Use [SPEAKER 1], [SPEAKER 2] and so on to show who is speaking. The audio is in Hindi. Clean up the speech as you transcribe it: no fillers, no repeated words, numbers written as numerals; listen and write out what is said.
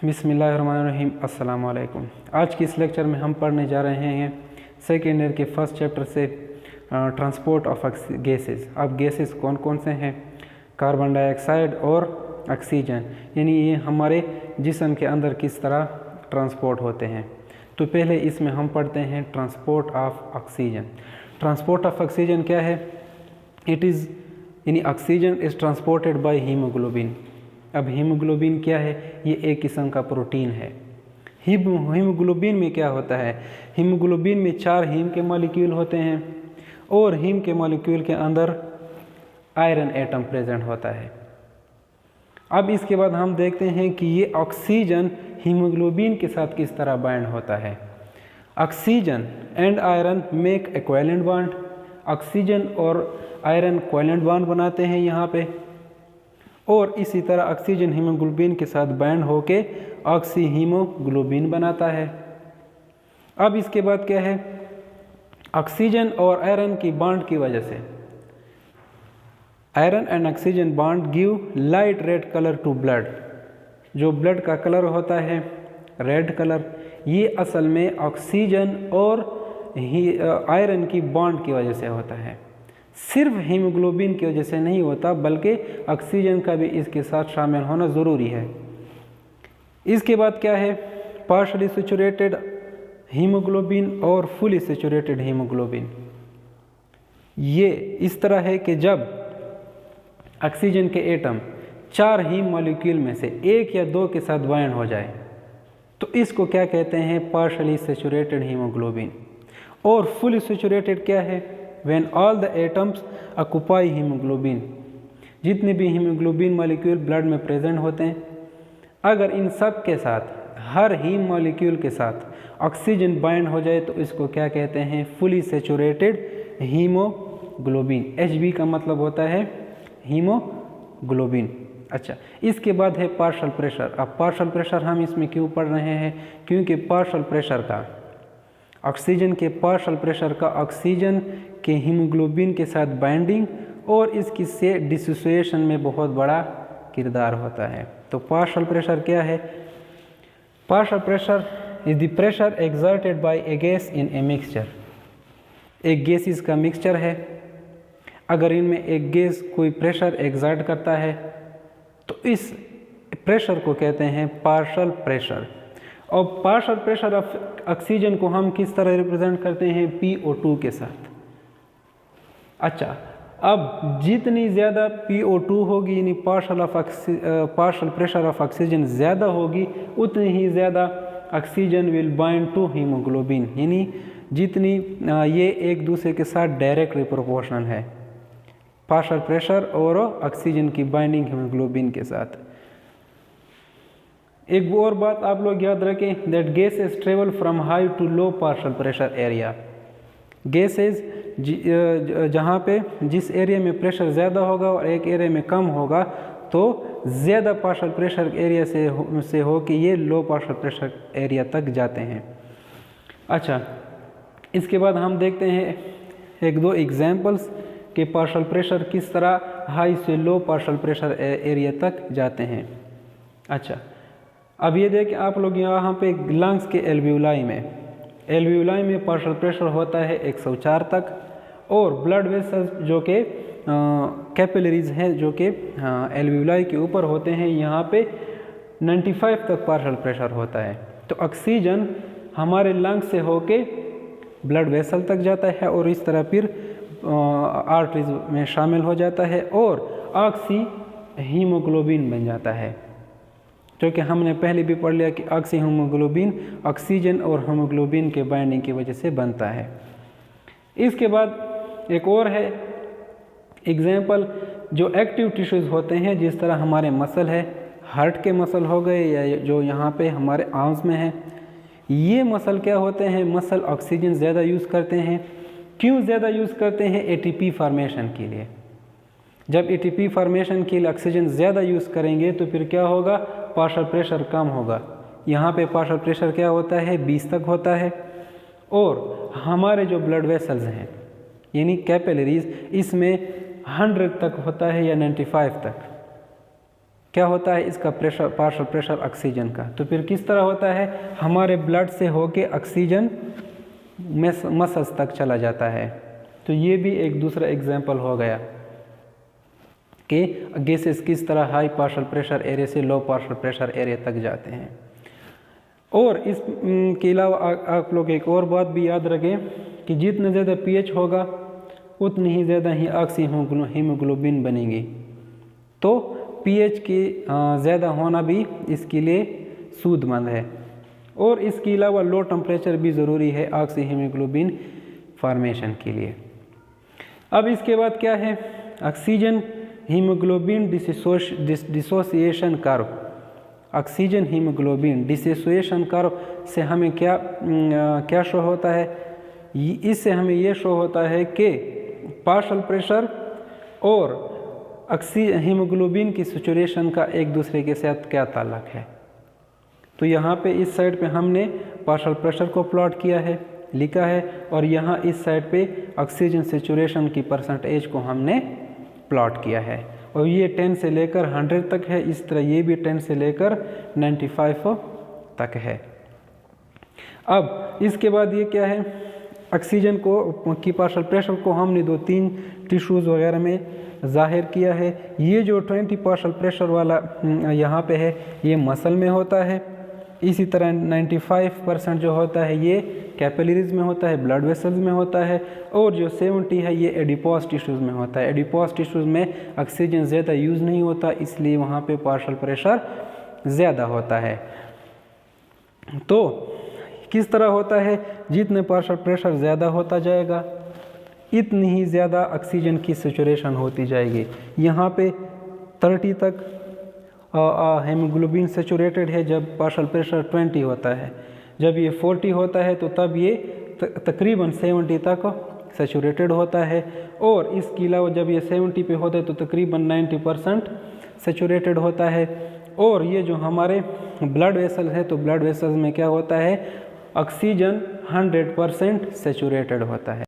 [SPEAKER 1] बिस्मिल्लाहिर्रहमानिर्रहीम अस्सलाम वालेकुम। आज की इस लेक्चर में हम पढ़ने जा रहे हैं सेकेंड ईयर के फर्स्ट चैप्टर से ट्रांसपोर्ट ऑफ गैसेस। अब गैसेस कौन कौन से हैं? कार्बन डाइऑक्साइड और ऑक्सीजन, यानी ये हमारे जिस्म के अंदर किस तरह ट्रांसपोर्ट होते हैं। तो पहले इसमें हम पढ़ते हैं transport of oxygen. Transport of oxygen क्या है? इट इज़ यानी oxygen is transported by haemoglobin. अब हीमोग्लोबिन क्या है? ये एक किस्म का प्रोटीन है। हीमोग्लोबिन में क्या होता है? हीमोग्लोबिन में 4 हीम के मॉलिक्यूल होते हैं और हीम के मॉलिक्यूल के अंदर आयरन एटम प्रेजेंट होता है। अब इसके बाद हम देखते हैं कि ये ऑक्सीजन हीमोग्लोबिन के साथ किस तरह बाइंड होता है। Oxygen and iron make a covalent bond. Oxygen और आयरन कोवेलेंट बॉन्ड बनाते हैं यहाँ पे, और इसी तरह ऑक्सीजन हीमोग्लोबिन के साथ बाइंड होके ऑक्सी हीमोग्लोबिन बनाता है। अब इसके बाद क्या है? ऑक्सीजन और आयरन की बॉन्ड की वजह से iron and oxygen bond give light red colour to blood. जो ब्लड का कलर होता है रेड कलर, ये असल में ऑक्सीजन और आयरन की बॉन्ड की वजह से होता है। सिर्फ हीमोग्लोबिन की वजह से नहीं होता, बल्कि ऑक्सीजन का भी इसके साथ शामिल होना ज़रूरी है। इसके बाद क्या है? पार्शली सैचुरेटेड हीमोग्लोबिन और फुली सैचुरेटेड हीमोग्लोबिन। ये इस तरह है कि जब ऑक्सीजन के एटम 4 हीम मॉलिक्यूल में से 1 या 2 के साथ बाइंड हो जाए तो इसको क्या कहते हैं? Partially saturated haemoglobin. और फुली सैचुरेटेड क्या है? When all the atoms occupy hemoglobin, जितने भी हीमोग्लोबिन मॉलिक्यूल ब्लड में प्रेजेंट होते हैं, अगर इन सब के साथ हर हीम मॉलिक्यूल के साथ ऑक्सीजन बाइंड हो जाए तो इसको क्या कहते हैं? Fully saturated haemoglobin. Hb का मतलब होता है हीमोग्लोबिन। अच्छा, इसके बाद है पार्शियल प्रेशर। अब पार्शियल प्रेशर हम इसमें क्यों पढ़ रहे हैं? क्योंकि पार्शियल प्रेशर का ऑक्सीजन के पार्शियल प्रेशर का ऑक्सीजन के हीमोग्लोबिन के साथ बाइंडिंग और इसकी से डिसोसिएशन में बहुत बड़ा किरदार होता है। तो पार्शियल प्रेशर क्या है? Partial pressure is the pressure exerted by A gas in a mixture. एक गैसेस का मिक्सचर है, अगर इनमें एक गैस कोई प्रेशर एक्सर्ट करता है तो इस प्रेशर को कहते हैं पार्शियल प्रेशर। और पार्शियल प्रेशर ऑफ ऑक्सीजन को हम किस तरह रिप्रेजेंट करते हैं? PO2 के साथ। अच्छा, अब जितनी ज़्यादा PO2 होगी यानी पार्शियल प्रेशर ऑफ ऑक्सीजन ज़्यादा होगी, उतनी ही ज़्यादा oxygen will bind to haemoglobin, यानी जितनी ये एक दूसरे के साथ डायरेक्टली प्रोपोर्शनल है पार्शियल प्रेशर और ऑक्सीजन की बाइंडिंग हीमोग्लोबिन के साथ। एक और बात आप लोग याद रखें, that gases travel from high to low partial pressure area. Gases जहाँ पे जिस एरिया में प्रेशर ज़्यादा होगा और एक एरिया में कम होगा तो ज़्यादा पार्शियल प्रेशर एरिया से हो कि ये लो पार्शियल प्रेशर एरिया तक जाते हैं। अच्छा, इसके बाद हम देखते हैं 1-2 एग्जांपल्स कि पार्शियल प्रेशर किस तरह हाई से लो पार्शियल प्रेशर एरिया तक जाते हैं। अच्छा, अब ये देखें आप लोग यहाँ पे लंग्स के एल्वियोलाई में पार्शियल प्रेशर होता है 104 तक, और ब्लड वेसल्स जो कि कैपिलरीज हैं जो कि एल्वियोलाई के ऊपर होते हैं, यहाँ पे 95 तक पार्शियल प्रेशर होता है। तो ऑक्सीजन हमारे लंग्स से होके ब्लड वेसल तक जाता है और इस तरह फिर आर्टरीज में शामिल हो जाता है और ऑक्सी हीमोग्लोबिन बन जाता है। क्योंकि हमने पहले भी पढ़ लिया कि ऑक्सी हीमोग्लोबिन ऑक्सीजन और हीमोग्लोबिन के बाइंडिंग की वजह से बनता है। इसके बाद एक और है एग्जांपल, जो एक्टिव टिश्यूज़ होते हैं, जिस तरह हमारे मसल है, हार्ट के मसल हो गए या जो यहाँ पे हमारे आर्म्स में है, ये मसल क्या होते हैं? मसल ऑक्सीजन ज़्यादा यूज़ करते हैं। क्यों ज़्यादा यूज़ करते हैं? ATP फॉर्मेशन के लिए। जब ATP फॉर्मेशन के लिए ऑक्सीजन ज़्यादा यूज़ करेंगे तो फिर क्या होगा? पार्शियल प्रेशर कम होगा। यहाँ पे पार्शियल प्रेशर क्या होता है? 20 तक होता है। और हमारे जो ब्लड वेसल्स हैं यानी कैपिलरीज, इसमें 100 तक होता है या 95 तक। क्या होता है इसका प्रेशर, पार्शियल प्रेशर ऑक्सीजन का। तो फिर किस तरह होता है, हमारे ब्लड से होके ऑक्सीजन मसल्स तक चला जाता है। तो ये भी एक दूसरा एग्जाम्पल हो गया कि गैसेस किस तरह हाई पार्शियल प्रेशर एरिया से लो पार्शियल प्रेशर एरिया तक जाते हैं। और इसके अलावा आप लोग एक और बात भी याद रखें कि जितना ज़्यादा pH होगा उतनी ही ज़्यादा ही ऑक्सी हीमोग्लोबिन बनेगी। तो pH की ज़्यादा होना भी इसके लिए सूदमंद है। और इसके अलावा लो टेम्परेचर भी ज़रूरी है ऑक्सी हीमोग्लोबिन फॉर्मेशन के लिए। अब इसके बाद क्या है, oxygen haemoglobin dissociation curve. Oxygen haemoglobin dissociation curve से हमें क्या शो होता है, इससे हमें ये शो होता है कि पार्शियल प्रेशर और हीमोग्लोबिन की सैचुरेशन का एक दूसरे के साथ क्या ताल्लुक है। तो यहाँ पे इस साइड पे हमने पार्शियल प्रेशर को प्लॉट किया है, लिखा है, और यहाँ इस साइड पे ऑक्सीजन सैचुरेशन की परसेंटेज को हमने प्लॉट किया है। और ये 10 से लेकर 100 तक है, इस तरह ये भी 10 से लेकर 95 तक है। अब इसके बाद ये क्या है, ऑक्सीजन की पार्शियल प्रेशर को हमने 2-3 टिश्यूज़ वगैरह में ज़ाहिर किया है। ये जो 20 पार्शियल प्रेशर वाला यहाँ पे है ये मसल में होता है। इसी तरह 95% जो होता है ये कैपिलरीज में होता है, ब्लड वेसल्स में होता है। और जो 70 है ये एडिपोज टिश्यूज़ में होता है। एडिपोज टिश्यूज़ में ऑक्सीजन ज़्यादा यूज़ नहीं होता, इसलिए वहाँ पे पार्शियल प्रेशर ज़्यादा होता है। तो किस तरह होता है, जितने पार्शियल प्रेशर ज़्यादा होता जाएगा इतनी ही ज़्यादा ऑक्सीजन की सैचुरेशन होती जाएगी। यहाँ पे 30 तक हीमोग्लोबिन सैचुरेटेड है जब पार्शियल प्रेशर 20 होता है। जब ये 40 होता है तो तब ये तकरीबन 70 तक सैचुरेटेड होता है। और इसके अलावा जब ये 70 पे होता है तो तकरीबन 90% सैचुरेटेड होता है। और ये जो हमारे ब्लड वेसल्स है तो ब्लड वेसल्स में क्या होता है, ऑक्सीजन 100% सैचुरेटेड होता है।